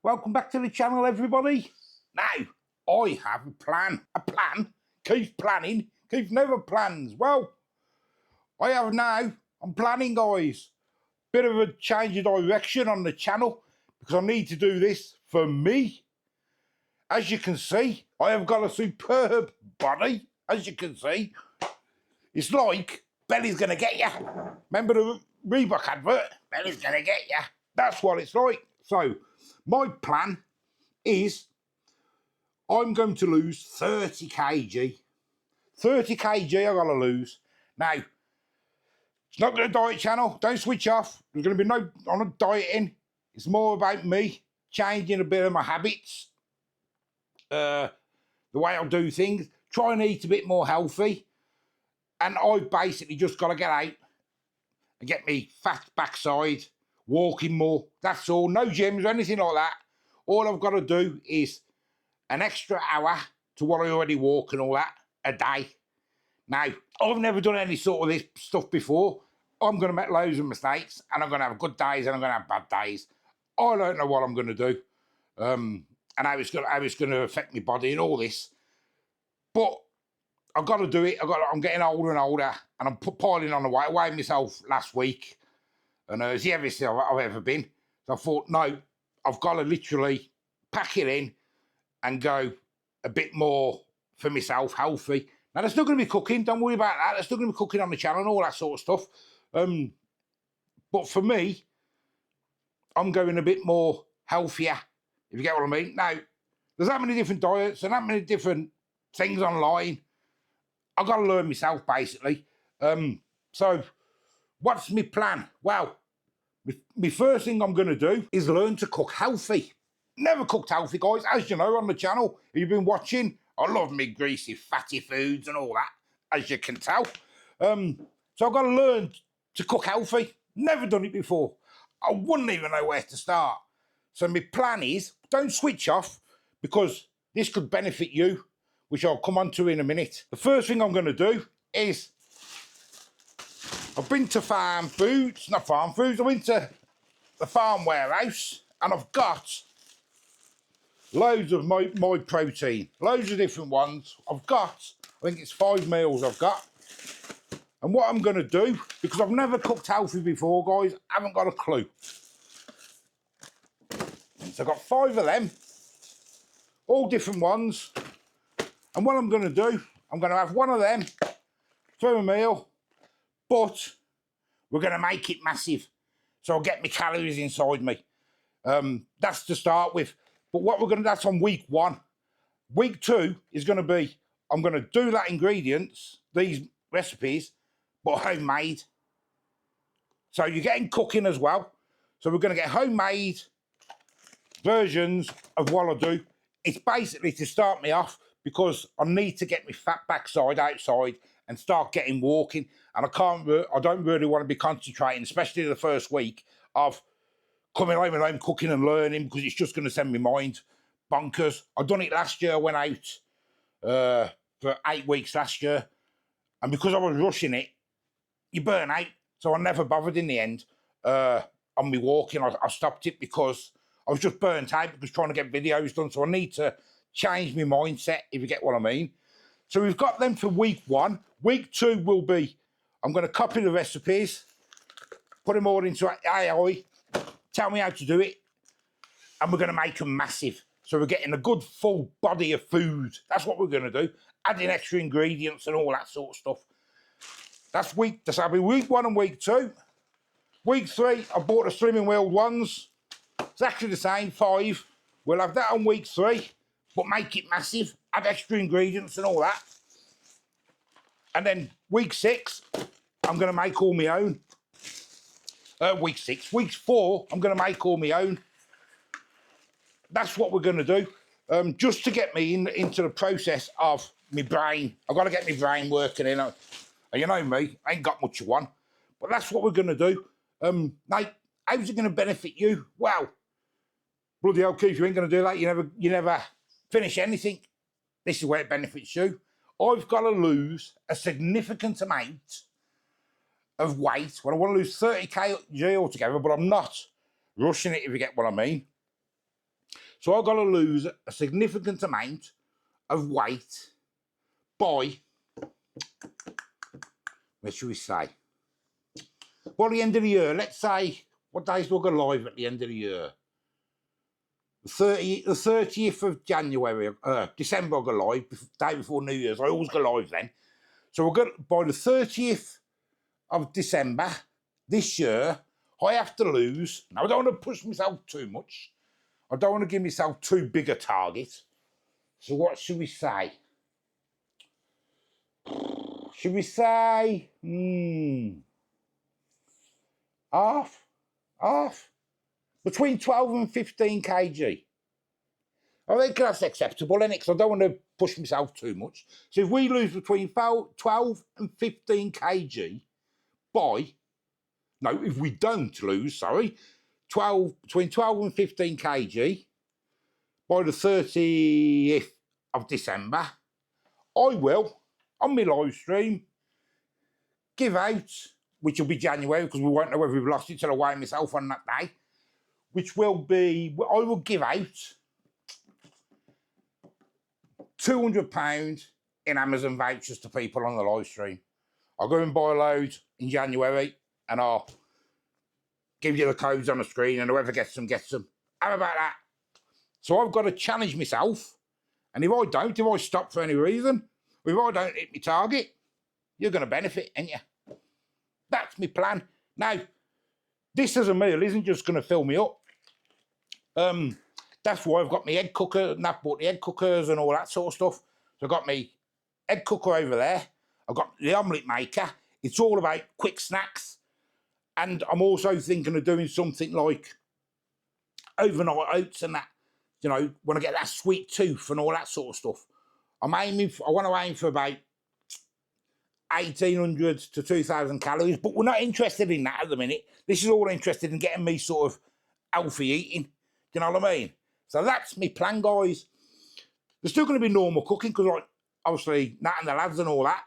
Welcome back to the channel, everybody. Now, I have a plan. A plan? Keith's planning. Keith never plans. Well, I have now. I'm planning, guys. Bit of a change of direction on the channel because I need to do this for me. As you can see, I have got a superb body. As you can see, it's like Belly's going to get you. Remember the Reebok advert? Belly's going to get you. That's what it's like. So, my plan is I'm going to lose 30 kg. 30 kg I've got to lose. Now, it's not going to diet channel. Don't switch off. There's going to be no, I'm not dieting. It's more about me changing a bit of my habits. The way I do things. Try and eat a bit more healthy. And I've basically just got to get out and get me fat backside, walking more. That's all. No gyms or anything like that. All I've got to do is an extra hour to what I already walk and all that a day. Now, I've never done any sort of this stuff before. I'm going to make loads of mistakes and I'm going to have good days and I'm going to have bad days. I don't know what I'm going to do and how it's going to affect my body and all this. But I've got to do it. I'm getting older and older and I'm piling on the weight. I weighed myself last week and it was the heaviest I've ever been. So I thought, no, I've got to literally pack it in and go a bit more for myself, healthy. Now, there's still going to be cooking. Don't worry about that. There's still going to be cooking on the channel and all that sort of stuff. But for me, I'm going a bit more healthier, if you get what I mean. Now, there's that many different diets and that many different things online. I've got to learn myself, basically. So, what's my plan? Well, my first thing I'm going to do is learn to cook healthy. Never cooked healthy, guys. As you know, on the channel, if you've been watching, I love me greasy, fatty foods and all that, as you can tell. So I've got to learn to cook healthy. Never done it before. I wouldn't even know where to start. So my plan is, don't switch off, because this could benefit you, which I'll come on to in a minute. The first thing I'm going to do is, I've been to Farm Foods, not Farm Foods, I went to the farm warehouse and I've got loads of my protein, loads of different ones. I've got, I think it's 5 meals I've got. And what I'm going to do, because I've never cooked healthy before, guys, I haven't got a clue. So I've got 5 of them, all different ones. And what I'm going to do, I'm going to have one of them for a meal, but we're going to make it massive. So I'll get my calories inside me. That's to start with. But what we're going to, that's on week 1. Week 2 is going to be, I'm going to do that ingredients, these recipes, but homemade. So you're getting cooking as well. So we're going to get homemade versions of what I do. It's basically to start me off because I need to get my fat backside outside and start getting walking. And I don't really want to be concentrating, especially the first week of coming home and home cooking and learning, because it's just going to send my mind bonkers. I done it last year. I went out for 8 weeks last year. And because I was rushing it, you burn out. So I never bothered in the end on me walking. I stopped it because I was just burnt out because trying to get videos done. So I need to change my mindset, if you get what I mean. So we've got them for week 1. Week 2 will be, I'm going to copy the recipes, put them all into AI, tell me how to do it, and we're going to make them massive. So we're getting a good full body of food. That's what we're going to do. Adding extra ingredients and all that sort of stuff. That'll be week 1 and week 2. Week 3, I bought the slimming wheeled ones. Exactly the same, 5. We'll have that on week 3, but make it massive. Add extra ingredients and all that. And then week 6, I'm going to make all my own. Week 6. Week 4, I'm going to make all my own. That's what we're going to do. Just to get me into the process of my brain. I've got to get my brain working in. And you know me, I ain't got much of one. But that's what we're going to do. Now, how's it going to benefit you? Well, bloody hell, Keith, you ain't going to do that. You never finish anything. This is where it benefits you. I've got to lose a significant amount of weight. Well, I want to lose 30 kg altogether, but I'm not rushing it, if you get what I mean. So I've got to lose a significant amount of weight by, what should we say? By the end of the year, let's say, what days do I go live at the end of the year? The 30th of January, December I go live, day before New Year's. I always go live then. So we'll go by the 30th of December this year, I have to lose. Now, I don't want to push myself too much. I don't want to give myself too big a target. So what should we say? Should we say half? Between 12 and 15 kg. I think that's acceptable, isn't it? Because I don't want to push myself too much. So if we lose between 12 and 15 kg if we don't lose, sorry, between 12 and 15 kg by the 30th of December, I will, on my live stream, give out, which will be January, because we won't know whether we've lost it till I weigh myself on that day, which will be, I will give out £200 in Amazon vouchers to people on the live stream. I'll go and buy a load in January and I'll give you the codes on the screen and whoever gets them, gets them. How about that? So I've got to challenge myself, and if I stop for any reason, if I don't hit my target, you're going to benefit, ain't you? That's my plan. Now, this as a meal isn't just going to fill me up. That's why I've got my egg cooker, and I've bought the egg cookers and all that sort of stuff. So I've got my egg cooker over there. I've got the omelette maker. It's all about quick snacks. And I'm also thinking of doing something like overnight oats and that, you know, when I get that sweet tooth and all that sort of stuff. I want to aim for about 1,800 to 2,000 calories, but we're not interested in that at the minute. This is all interested in getting me sort of healthy eating. Do you know what I mean? So that's my plan, guys. There's still going to be normal cooking because, like, obviously, Nat and the lads and all that,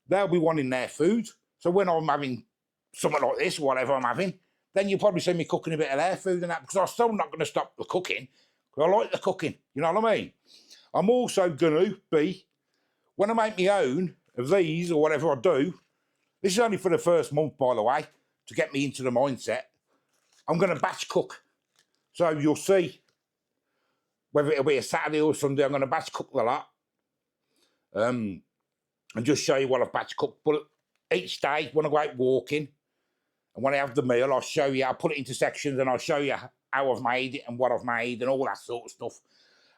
they'll be wanting their food. So when I'm having something like this, whatever I'm having, then you'll probably see me cooking a bit of their food and that, because I'm still not going to stop the cooking, because I like the cooking. You know what I mean? I'm also going to be, when I make my own of these or whatever I do, this is only for the first month, by the way, to get me into the mindset, I'm going to batch cook. So you'll see whether it'll be a Saturday or Sunday, I'm going to batch cook the lot. And just show you what I've batch cooked. But each day, when I go out walking, and when I have the meal, I'll show you, I'll put it into sections and I'll show you how I've made it and what I've made and all that sort of stuff.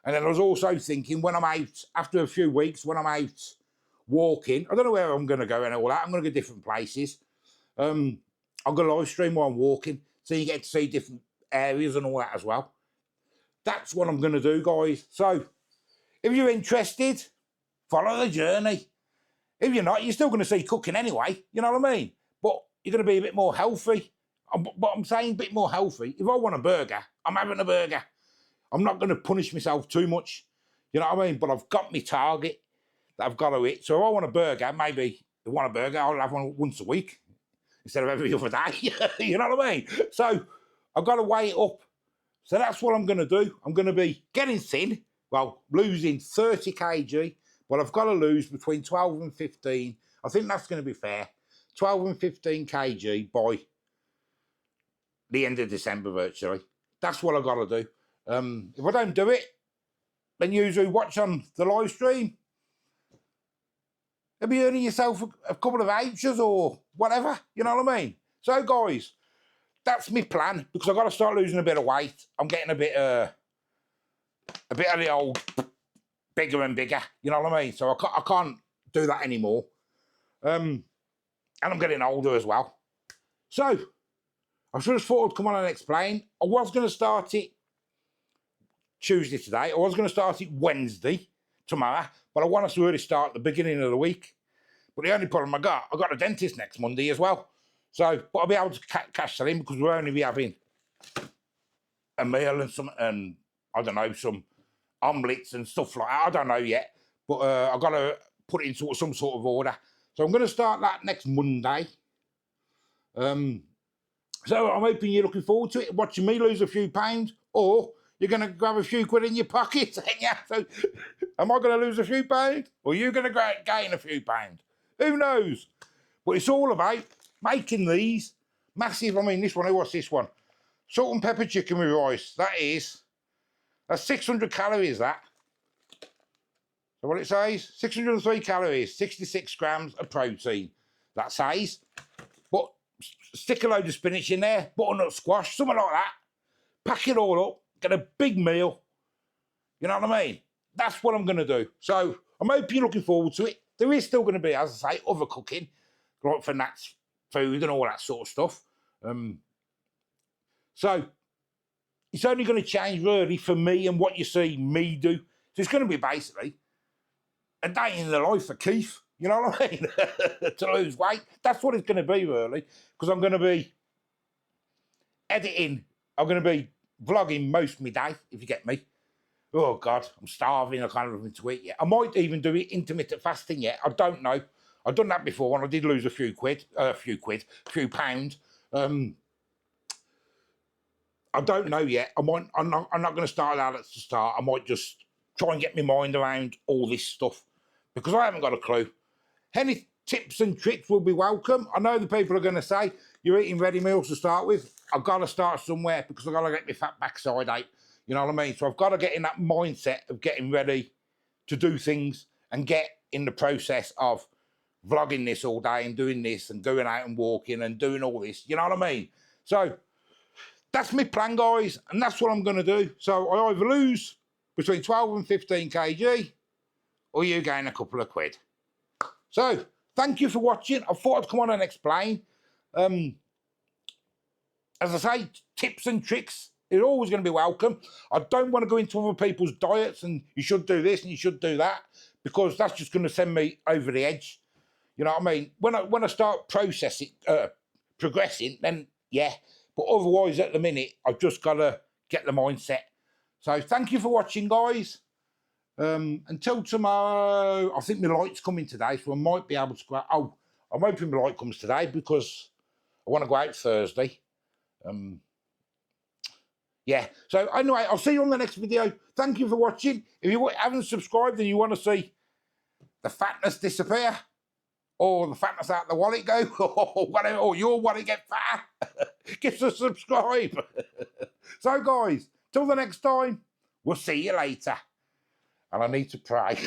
And then I was also thinking, when I'm out, after a few weeks, when I'm out walking, I don't know where I'm going to go and all that, I'm going to go different places. I'll go live stream while I'm walking, so you get to see different areas and all that as well. That's what I'm going to do, guys. So, if you're interested, follow the journey. If you're not, you're still going to see cooking anyway, you know what I mean? But you're going to be a bit more healthy. But I'm saying a bit more healthy. If I want a burger, I'm having a burger. I'm not going to punish myself too much, you know what I mean? But I've got my target that I've got to hit. So if I want a burger, maybe if I want a burger, I'll have one once a week instead of every other day, you know what I mean? So I've got to weigh it up. So that's what I'm going to do. I'm going to be getting thin, well, losing 30 kg, but I've got to lose between 12 and 15. I think that's going to be fair. 12 and 15 kg by the end of December, virtually. That's what I've got to do. If I don't do it, then you who watch on the live stream, you'll be earning yourself a couple of vouchers or whatever, you know what I mean? So, guys, that's my plan, because I've got to start losing a bit of weight. I'm getting a bit of the old bigger and bigger, you know what I mean? So I can't do that anymore. And I'm getting older as well. So, I just thought I'd come on and explain. I was going to start it Tuesday today. I was going to start it Wednesday, tomorrow, but I want us to really start at the beginning of the week. But the only problem I got a dentist next Monday as well. So, but I'll be able to cash that in, because we'll only be having a meal and I don't know, some omelettes and stuff like that. I don't know yet, but I've got to put it into some sort of order. So I'm going to start that next Monday. So I'm hoping you're looking forward to it, watching me lose a few pounds, or You're going to grab a few quid in your pocket, ain't you? So, am I going to lose a few pounds? Or are you going to gain a few pounds? Who knows? But it's all about making these massive. I mean, this one, what's this one? Salt and pepper chicken with rice. That's 600 calories, that. So what it says, 603 calories, 66 grams of protein. That says. But stick a load of spinach in there, butternut squash, something like that. Pack it all up, get a big meal. You know what I mean? That's what I'm going to do. So I'm hoping you're looking forward to it. There is still going to be, as I say, other cooking, like for Nat's food and all that sort of stuff. So it's only going to change really for me and what you see me do. So it's going to be basically a day in the life of Keith. You know what I mean? To lose weight. That's what it's going to be, really. Because I'm going to be editing. I'm going to be vlogging most of my day, if you get me. Oh, God, I'm starving. I can't even to eat yet. I might even do it intermittent fasting yet. I don't know. I've done that before, and I did lose a few pounds. I don't know yet. I'm not going to start out at the start. I might just try and get my mind around all this stuff because I haven't got a clue. Any tips and tricks will be welcome. I know the people are going to say, you're eating ready meals to start with. I've got to start somewhere because I've got to get my fat backside out. You know what I mean? So I've got to get in that mindset of getting ready to do things and get in the process of vlogging this all day and doing this and going out and walking and doing all this. You know what I mean? So that's my plan, guys, and that's what I'm going to do. So I either lose between 12 and 15 kg or you gain a couple of quid. So, thank you for watching. I thought I'd come on and explain. As I say, tips and tricks are always going to be welcome. I don't want to go into other people's diets and you should do this and you should do that because that's just going to send me over the edge. You know what I mean? When I start progressing, then yeah. But otherwise, at the minute, I've just got to get the mindset. So, thank you for watching, guys. Until tomorrow, I think my light's coming today, so I might be able to go out. Oh, I'm hoping my light comes today because I want to go out Thursday. Yeah, so anyway, I'll see you on the next video. Thank you for watching. If you haven't subscribed and you want to see the fatness disappear, or the fatness out the wallet go, or whatever, or your wallet get fat, give us a subscribe. So, guys, till the next time, we'll see you later. And I need to pray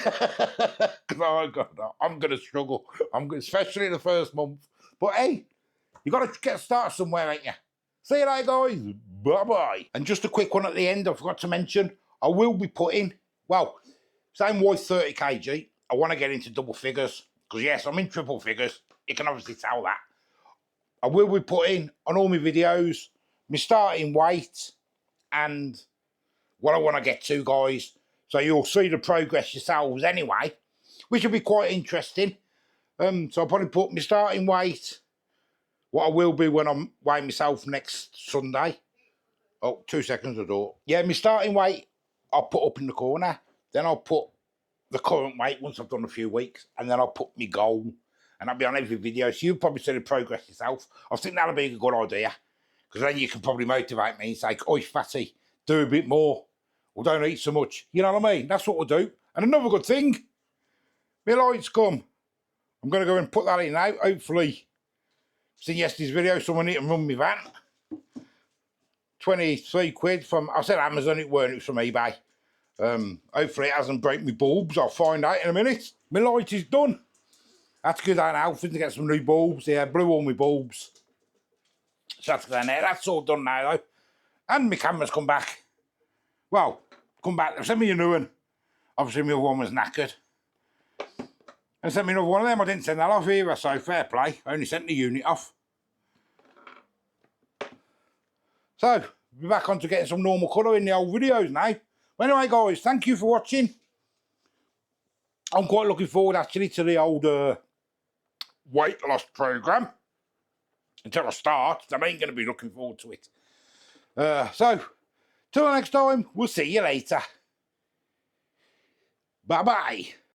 because I'm going to struggle. Especially the first month. But hey, you got to get started somewhere, ain't you? See you later, guys. Bye-bye. And just a quick one at the end, I forgot to mention, I will be putting, well, same way 30 kg. I want to get into double figures because, yes, I'm in triple figures. You can obviously tell that. I will be putting on all my videos my starting weight and what I want to get to, guys. So you'll see the progress yourselves anyway, which will be quite interesting. So I'll probably put my starting weight, what I will be when I'm weighing myself next Sunday. Oh, 2 seconds, the door. Yeah, my starting weight, I'll put up in the corner. Then I'll put the current weight once I've done a few weeks. And then I'll put my goal. And that'll be on every video. So you'll probably see the progress yourself. I think that'll be a good idea. Because then you can probably motivate me and say, oi, fatty, do a bit more. Or don't eat so much. You know what I mean? That's what we'll do. And another good thing, my light's come. I'm going to go and put that in now. Hopefully, seen yesterday's video, someone need to run my van. 23 quid from, I said Amazon, it weren't, it was from eBay. Hopefully it hasn't broke my bulbs. I'll find out in a minute. My light is done. I had to go down to Alfred to get some new bulbs. Yeah, blew all my bulbs. So that's down there. That's all done now, though. And my camera's come back. Well, come back. They sent me a new one. Obviously, my other one was knackered. And sent me another one of them. I didn't send that off either, so fair play. I only sent the unit off. So, we'll be back on to getting some normal colour in the old videos now. But anyway, guys, thank you for watching. I'm quite looking forward, actually, to the old weight loss programme. Until I start, I ain't going to be looking forward to it. So, till the next time, we'll see you later. Bye-bye.